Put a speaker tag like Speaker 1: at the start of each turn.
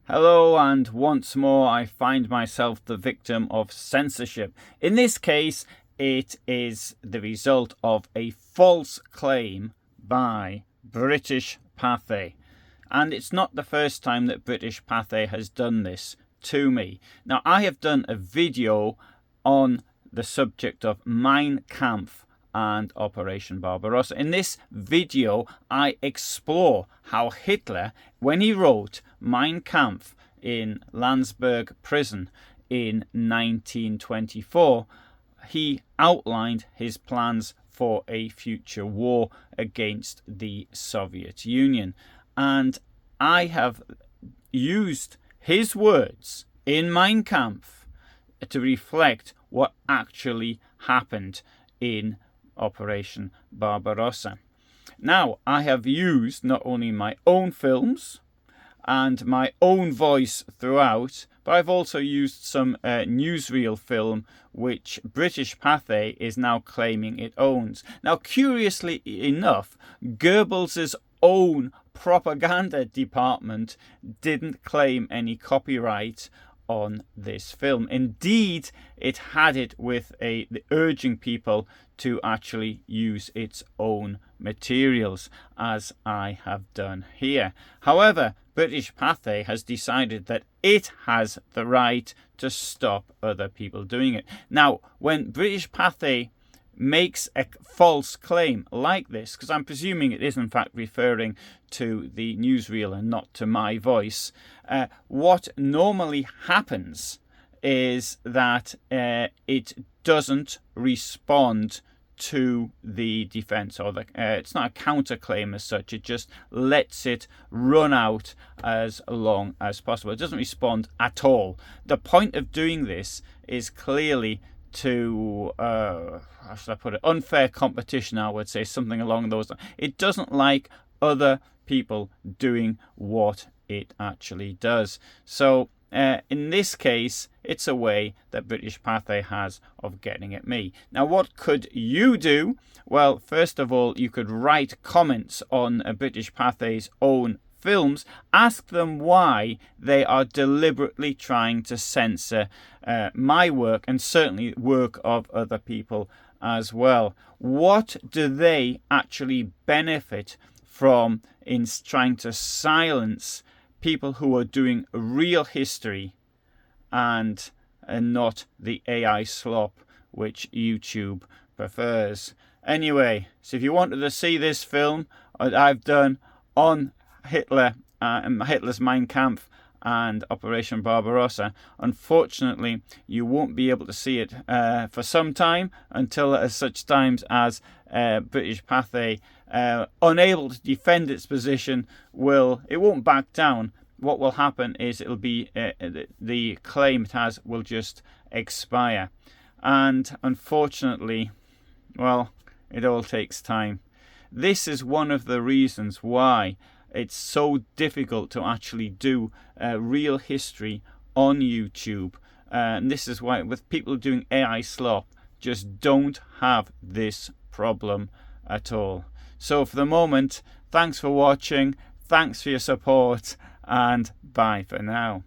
Speaker 1: Hello, and once more I find myself the victim of censorship. In this case, it is the result of a false claim by British Pathe. And it's not the first time that British Pathe has done this to me. Now, I have done a video on the subject of Mein Kampf and Operation Barbarossa. In this video, I explore how Hitler, when he wrote Mein Kampf in Landsberg prison in 1924, he outlined his plans for a future war against the Soviet Union. And I have used his words in Mein Kampf to reflect what actually happened in Operation Barbarossa. Now, I have used not only my own films and my own voice throughout, but I've also used some Newsreel film which British Pathe is now claiming it owns. Now, curiously enough, Goebbels' own propaganda department didn't claim any copyright on this film. Indeed, it had it with urging people to actually use its own materials, as I have done here. However, British Pathe has decided that it has the right to stop other people doing it. Now, when British Pathe makes a false claim like this, because I'm presuming it is in fact referring to the newsreel and not to my voice, what normally happens is that it doesn't respond to the defense, or it's not a counterclaim as such. It just lets it run out as long as possible. It doesn't respond at all. The point of doing this is clearly to how should I put it, unfair competition, I would say, something along those lines. It doesn't like other people doing what it actually does. So in this case, it's a way that British Pathe has of getting at me. Now, what could you do? Well, first of all, you could write comments on British Pathe's own films. Ask them why they are deliberately trying to censor my work, and certainly work of other people as well. What do they actually benefit from in trying to silence people who are doing real history and not the AI slop which YouTube prefers? Anyway, so if you wanted to see this film I've done on Hitler and Hitler's Mein Kampf and Operation Barbarossa, unfortunately you won't be able to see it for some time, until such times as British Pathe, unable to defend its position, it won't back down. What will happen is it'll be the claim it has will just expire, and unfortunately, well, it all takes time. This is one of the reasons why it's so difficult to actually do real history on YouTube. And this is why, with people doing AI slop, just don't have this problem at all. So for the moment, thanks for watching, thanks for your support, and bye for now.